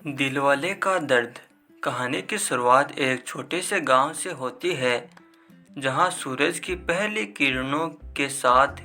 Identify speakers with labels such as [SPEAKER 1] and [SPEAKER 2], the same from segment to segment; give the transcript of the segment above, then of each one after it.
[SPEAKER 1] दिलवाले का दर्द कहानी की शुरुआत एक छोटे से गांव से होती है जहां सूरज की पहली किरणों के साथ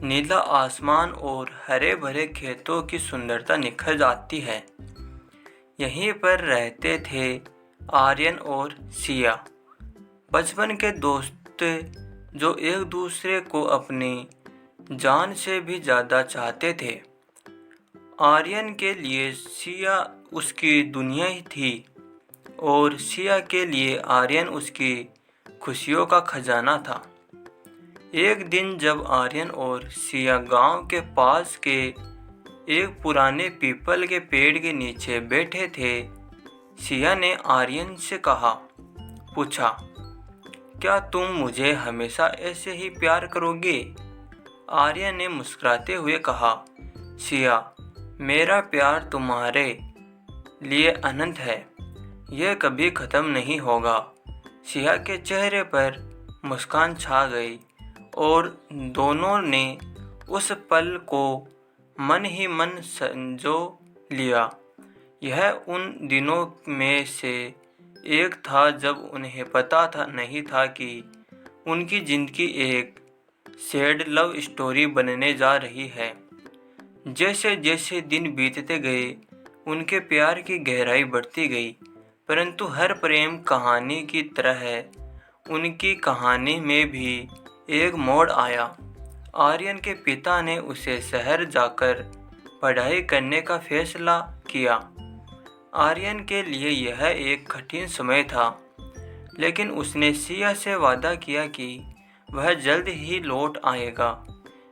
[SPEAKER 1] नीला आसमान और हरे भरे खेतों की सुंदरता निखर जाती है। यहीं पर रहते थे आर्यन और सिया, बचपन के दोस्त जो एक दूसरे को अपनी जान से भी ज़्यादा चाहते थे। आर्यन के लिए सिया उसकी दुनिया ही थी और सिया के लिए आर्यन उसकी खुशियों का खजाना था। एक दिन जब आर्यन और सिया गांव के पास के एक पुराने पीपल के पेड़ के नीचे बैठे थे, सिया ने आर्यन से पूछा, क्या तुम मुझे हमेशा ऐसे ही प्यार करोगे? आर्यन ने मुस्कुराते हुए कहा, सिया, मेरा प्यार तुम्हारे लिए अनंत है, यह कभी ख़त्म नहीं होगा। सिया के चेहरे पर मुस्कान छा गई और दोनों ने उस पल को मन ही मन संजो लिया। यह उन दिनों में से एक था जब उन्हें पता नहीं था कि उनकी ज़िंदगी एक सैड लव स्टोरी बनने जा रही है। जैसे जैसे दिन बीतते गए उनके प्यार की गहराई बढ़ती गई, परंतु हर प्रेम कहानी की तरह उनकी कहानी में भी एक मोड़ आया। आर्यन के पिता ने उसे शहर जाकर पढ़ाई करने का फैसला किया। आर्यन के लिए यह एक कठिन समय था, लेकिन उसने सिया से वादा किया कि वह जल्द ही लौट आएगा।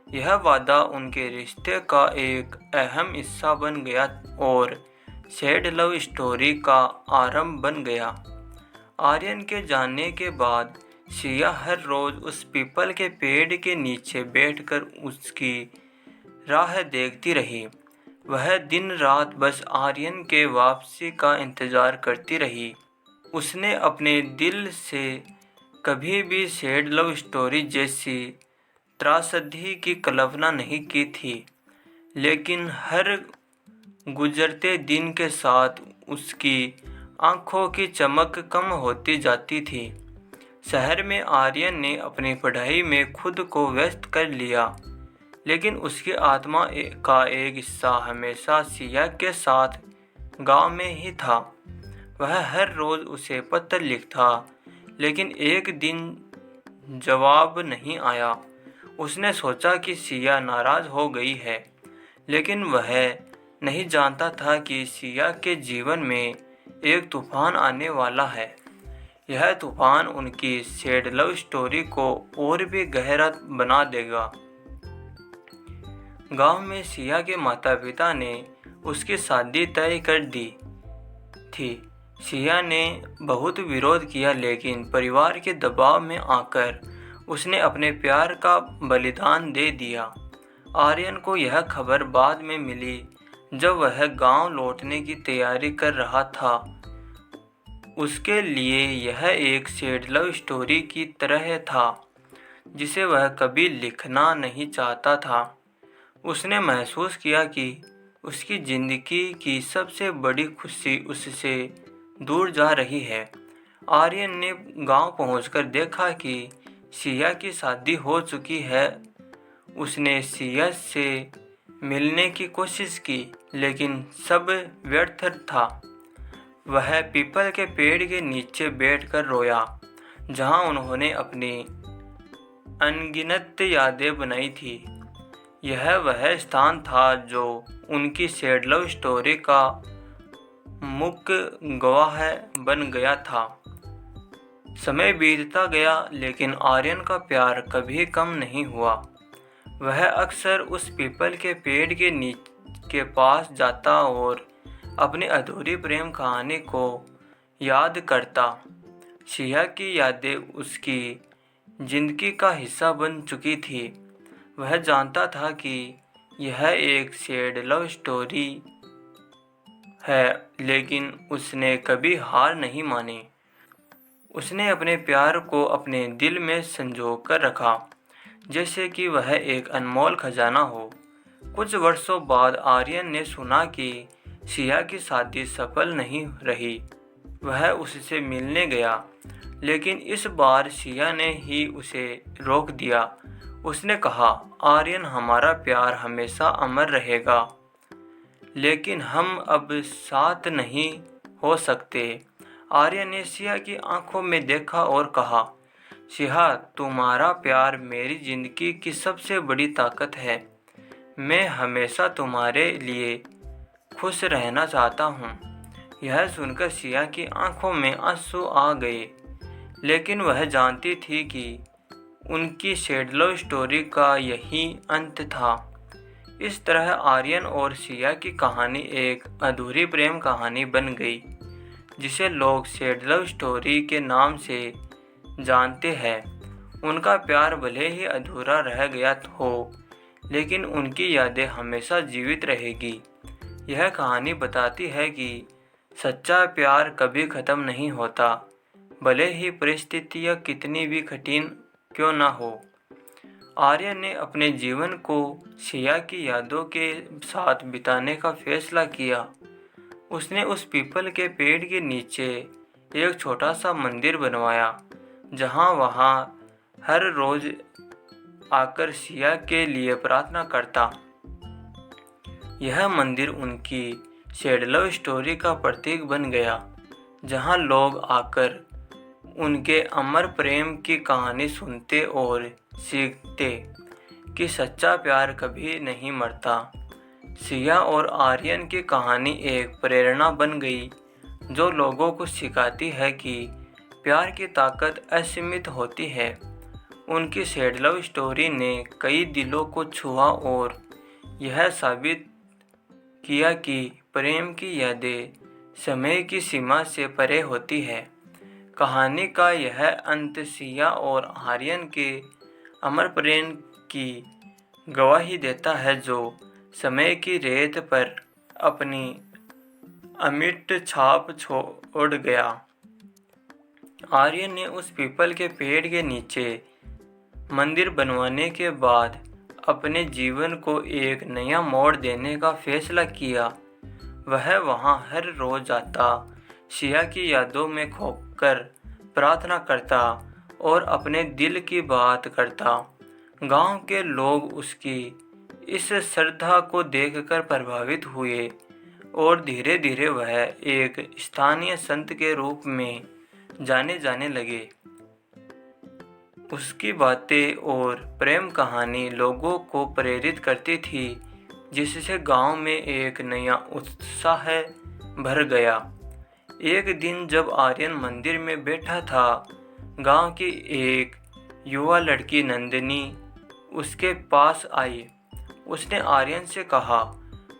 [SPEAKER 1] यह वादा उनके रिश्ते का एक अहम हिस्सा बन गया और सैड लव स्टोरी का आरंभ बन गया। आर्यन के जाने के बाद सिया हर रोज़ उस पीपल के पेड़ के नीचे बैठकर उसकी राह देखती रही। वह दिन रात बस आर्यन के वापसी का इंतज़ार करती रही। उसने अपने दिल से कभी भी सैड लव स्टोरी जैसी त्रासदी की कल्पना नहीं की थी, लेकिन हर गुजरते दिन के साथ उसकी आंखों की चमक कम होती जाती थी। शहर में आर्यन ने अपनी पढ़ाई में खुद को व्यस्त कर लिया, लेकिन उसकी आत्मा का एक हिस्सा हमेशा सिया के साथ गांव में ही था। वह हर रोज़ उसे पत्र लिखता, लेकिन एक दिन जवाब नहीं आया। उसने सोचा कि सिया नाराज़ हो गई है, लेकिन वह नहीं जानता था कि सिया के जीवन में एक तूफान आने वाला है। यह तूफान उनकी सैड लव स्टोरी को और भी गहरा बना देगा। गांव में सिया के माता पिता ने उसकी शादी तय कर दी थी। सिया ने बहुत विरोध किया, लेकिन परिवार के दबाव में आकर उसने अपने प्यार का बलिदान दे दिया। आर्यन को यह खबर बाद में मिली जब वह गांव लौटने की तैयारी कर रहा था। उसके लिए यह एक सैड लव स्टोरी की तरह था जिसे वह कभी लिखना नहीं चाहता था। उसने महसूस किया कि उसकी ज़िंदगी की सबसे बड़ी खुशी उससे दूर जा रही है। आर्यन ने गांव पहुंचकर देखा कि सिया की शादी हो चुकी है। उसने सिया से मिलने की कोशिश की, लेकिन सब व्यर्थ था। वह पीपल के पेड़ के नीचे बैठकर रोया, जहां उन्होंने अपनी अनगिनत यादें बनाई थी। यह वह स्थान था जो उनकी सैड लव स्टोरी का मुख्य गवाह बन गया था। समय बीतता गया, लेकिन आर्यन का प्यार कभी कम नहीं हुआ। वह अक्सर उस पीपल के पेड़ के पास जाता और अपनी अधूरी प्रेम कहानी को याद करता। सिया की यादें उसकी जिंदगी का हिस्सा बन चुकी थी। वह जानता था कि यह एक सैड लव स्टोरी है, लेकिन उसने कभी हार नहीं मानी। उसने अपने प्यार को अपने दिल में संजो कर रखा, जैसे कि वह एक अनमोल खजाना हो। कुछ वर्षों बाद आर्यन ने सुना कि सिया की शादी सफल नहीं रही। वह उससे मिलने गया, लेकिन इस बार सिया ने ही उसे रोक दिया। उसने कहा, आर्यन, हमारा प्यार हमेशा अमर रहेगा, लेकिन हम अब साथ नहीं हो सकते। आर्यन ने सिया की आंखों में देखा और कहा, सिया, तुम्हारा प्यार मेरी जिंदगी की सबसे बड़ी ताकत है। मैं हमेशा तुम्हारे लिए खुश रहना चाहता हूँ। यह सुनकर सिया की आंखों में आंसू आ गए, लेकिन वह जानती थी कि उनकी सैड लव स्टोरी का यही अंत था। इस तरह आर्यन और सिया की कहानी एक अधूरी प्रेम कहानी बन गई, जिसे लोग सैड लव स्टोरी के नाम से जानते हैं। उनका प्यार भले ही अधूरा रह गया हो, लेकिन उनकी यादें हमेशा जीवित रहेगी। यह कहानी बताती है कि सच्चा प्यार कभी ख़त्म नहीं होता, भले ही परिस्थितियाँ कितनी भी कठिन क्यों न हो। आर्यन ने अपने जीवन को सिया की यादों के साथ बिताने का फैसला किया। उसने उस पीपल के पेड़ के नीचे एक छोटा सा मंदिर बनवाया, जहाँ वहाँ हर रोज आकर सिया के लिए प्रार्थना करता। यह मंदिर उनकी सैड लव स्टोरी का प्रतीक बन गया, जहाँ लोग आकर उनके अमर प्रेम की कहानी सुनते और सीखते कि सच्चा प्यार कभी नहीं मरता। सिया और आर्यन की कहानी एक प्रेरणा बन गई, जो लोगों को सिखाती है कि प्यार की ताकत असीमित होती है। उनकी सैड लव स्टोरी ने कई दिलों को छुआ और यह साबित किया कि प्रेम की यादें समय की सीमा से परे होती है। कहानी का यह अंत सिया और आर्यन के अमर प्रेम की गवाही देता है, जो समय की रेत पर अपनी अमिट छाप छोड़ गया। आर्यन ने उस पीपल के पेड़ के नीचे मंदिर बनवाने के बाद अपने जीवन को एक नया मोड़ देने का फैसला किया। वह वहां हर रोज आता, सिया की यादों में खोकर प्रार्थना करता और अपने दिल की बात करता। गांव के लोग उसकी इस श्रद्धा को देखकर प्रभावित हुए और धीरे धीरे वह एक स्थानीय संत के रूप में जाने जाने लगे। उसकी बातें और प्रेम कहानी लोगों को प्रेरित करती थी, जिससे गांव में एक नया उत्साह भर गया। एक दिन जब आर्यन मंदिर में बैठा था, गांव की एक युवा लड़की नंदिनी उसके पास आई। उसने आर्यन से कहा,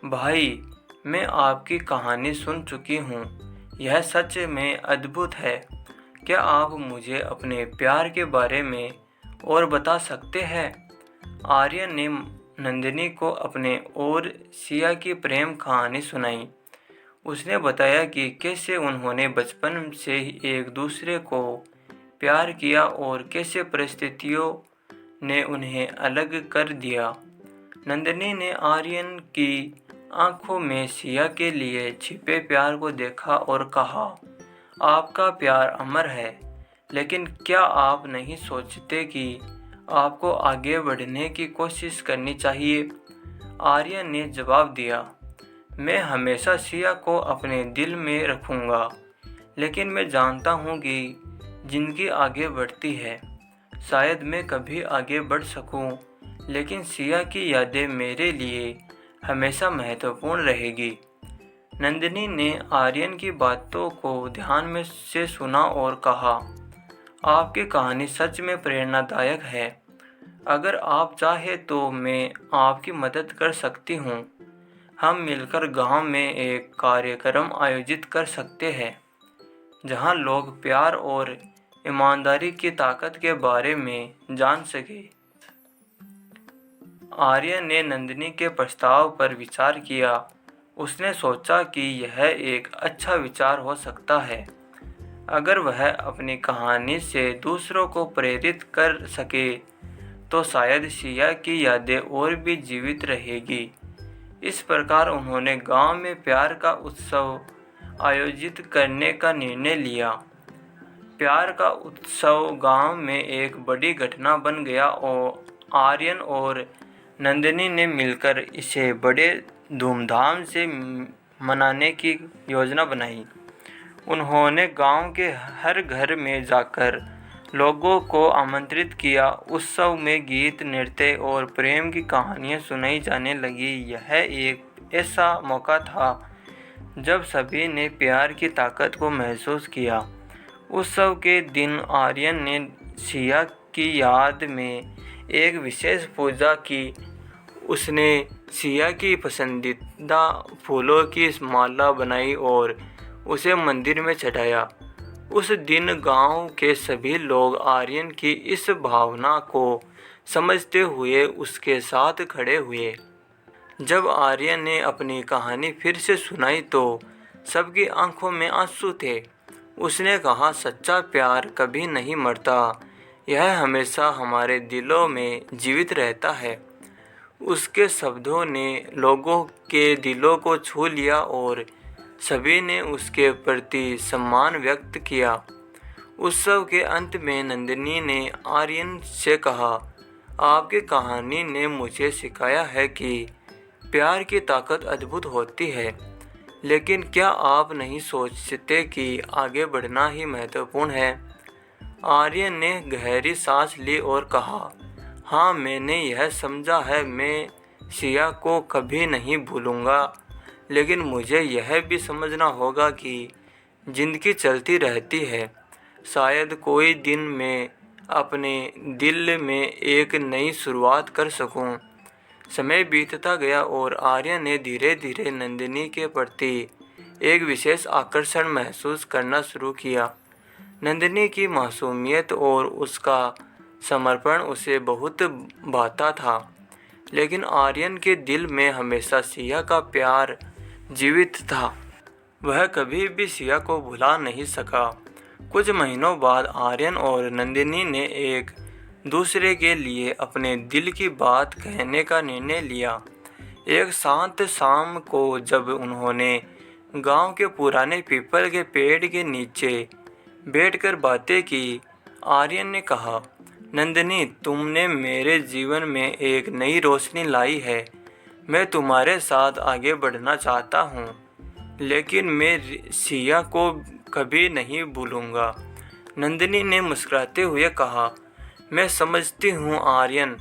[SPEAKER 1] भाई, मैं आपकी कहानी सुन चुकी हूँ। यह सच में अद्भुत है। क्या आप मुझे अपने प्यार के बारे में और बता सकते हैं? आर्यन ने नंदिनी को अपने और सिया की प्रेम कहानी सुनाई। उसने बताया कि कैसे उन्होंने बचपन से ही एक दूसरे को प्यार किया और कैसे परिस्थितियों ने उन्हें अलग कर दिया। नंदिनी ने आर्यन की आंखों में सिया के लिए छिपे प्यार को देखा और कहा, आपका प्यार अमर है, लेकिन क्या आप नहीं सोचते कि आपको आगे बढ़ने की कोशिश करनी चाहिए? आर्यन ने जवाब दिया, मैं हमेशा सिया को अपने दिल में रखूँगा, लेकिन मैं जानता हूँ कि जिंदगी आगे बढ़ती है। शायद मैं कभी आगे बढ़ सकूँ, लेकिन सिया की यादें मेरे लिए हमेशा महत्वपूर्ण रहेगी। नंदिनी ने आर्यन की बातों को ध्यान में से सुना और कहा, आपकी कहानी सच में प्रेरणादायक है। अगर आप चाहें तो मैं आपकी मदद कर सकती हूँ। हम मिलकर गांव में एक कार्यक्रम आयोजित कर सकते हैं, जहां लोग प्यार और ईमानदारी की ताकत के बारे में जान सके। आर्यन ने नंदिनी के प्रस्ताव पर विचार किया। उसने सोचा कि यह एक अच्छा विचार हो सकता है। अगर वह अपनी कहानी से दूसरों को प्रेरित कर सके, तो शायद सिया की यादें और भी जीवित रहेगी। इस प्रकार उन्होंने गांव में प्यार का उत्सव आयोजित करने का निर्णय लिया। प्यार का उत्सव गांव में एक बड़ी घटना बन गया और आर्यन और नंदिनी ने मिलकर इसे बड़े धूमधाम से मनाने की योजना बनाई। उन्होंने गांव के हर घर में जाकर लोगों को आमंत्रित किया। उत्सव में गीत, नृत्य और प्रेम की कहानियां सुनाई जाने लगी। यह एक ऐसा मौका था जब सभी ने प्यार की ताकत को महसूस किया। उत्सव के दिन आर्यन ने सिया की याद में एक विशेष पूजा की। उसने सिया की पसंदीदा फूलों की माला बनाई और उसे मंदिर में चढ़ाया। उस दिन गांव के सभी लोग आर्यन की इस भावना को समझते हुए उसके साथ खड़े हुए। जब आर्यन ने अपनी कहानी फिर से सुनाई तो सबकी आंखों में आंसू थे। उसने कहा, सच्चा प्यार कभी नहीं मरता, यह हमेशा हमारे दिलों में जीवित रहता है। उसके शब्दों ने लोगों के दिलों को छू लिया और सभी ने उसके प्रति सम्मान व्यक्त किया। उत्सव के अंत में नंदिनी ने आर्यन से कहा, आपकी कहानी ने मुझे सिखाया है कि प्यार की ताकत अद्भुत होती है, लेकिन क्या आप नहीं सोचते कि आगे बढ़ना ही महत्वपूर्ण है? आर्यन ने गहरी सांस ली और कहा, हाँ, मैंने यह समझा है, मैं सिया को कभी नहीं भूलूंगा, लेकिन मुझे यह भी समझना होगा कि ज़िंदगी चलती रहती है। शायद कोई दिन मैं अपने दिल में एक नई शुरुआत कर सकूं। समय बीतता गया और आर्यन ने धीरे धीरे नंदिनी के प्रति एक विशेष आकर्षण महसूस करना शुरू किया। नंदिनी की मासूमियत और उसका समर्पण उसे बहुत भाता था, लेकिन आर्यन के दिल में हमेशा सिया का प्यार जीवित था। वह कभी भी सिया को भुला नहीं सका। कुछ महीनों बाद आर्यन और नंदिनी ने एक दूसरे के लिए अपने दिल की बात कहने का निर्णय लिया। एक शांत शाम को जब उन्होंने गांव के पुराने पीपल के पेड़ के नीचे बैठकर बातें की, आर्यन ने कहा, नंदिनी, तुमने मेरे जीवन में एक नई रोशनी लाई है। मैं तुम्हारे साथ आगे बढ़ना चाहता हूँ, लेकिन मैं सिया को कभी नहीं भूलूंगा। नंदिनी ने मुस्कुराते हुए कहा, मैं समझती हूँ आर्यन,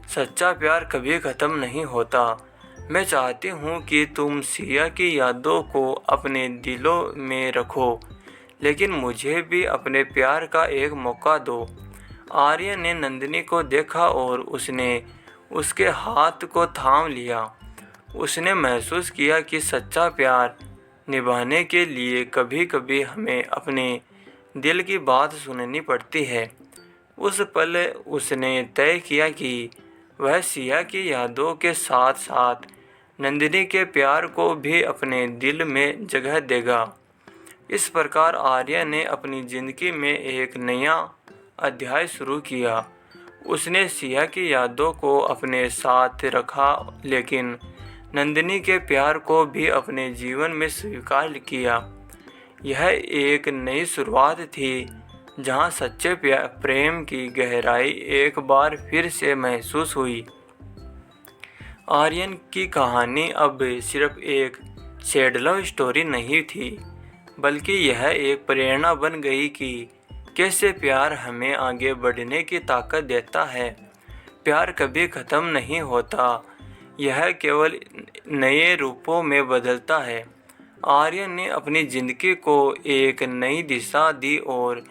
[SPEAKER 1] सच्चा प्यार कभी ख़त्म नहीं होता। मैं चाहती हूँ कि तुम सिया की यादों को अपने दिलों में रखो, लेकिन मुझे भी अपने प्यार का एक मौका दो। आर्यन ने नंदिनी को देखा और उसने उसके हाथ को थाम लिया। उसने महसूस किया कि सच्चा प्यार निभाने के लिए कभी कभी हमें अपने दिल की बात सुननी पड़ती है। उस पल उसने तय किया कि वह सिया की यादों के साथ साथ नंदिनी के प्यार को भी अपने दिल में जगह देगा। इस प्रकार आर्यन ने अपनी ज़िंदगी में एक नया अध्याय शुरू किया। उसने सिया की यादों को अपने साथ रखा, लेकिन नंदिनी के प्यार को भी अपने जीवन में स्वीकार किया। यह एक नई शुरुआत थी जहां सच्चे प्रेम की गहराई एक बार फिर से महसूस हुई। आर्यन की कहानी अब सिर्फ एक सैड लव स्टोरी नहीं थी, बल्कि यह एक प्रेरणा बन गई कि कैसे प्यार हमें आगे बढ़ने की ताकत देता है। प्यार कभी ख़त्म नहीं होता, यह केवल नए रूपों में बदलता है। आर्यन ने अपनी ज़िंदगी को एक नई दिशा दी और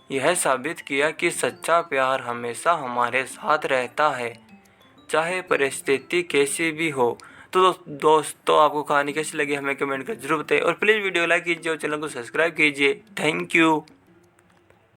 [SPEAKER 1] यह साबित किया कि सच्चा प्यार हमेशा हमारे साथ रहता है, चाहे परिस्थिति कैसी भी हो। तो दोस्तों, आपको कहानी कैसी लगी हमें कमेंट कर जरूर बताइए और प्लीज़ वीडियो लाइक कीजिए और चैनल को सब्सक्राइब कीजिए। Thank you.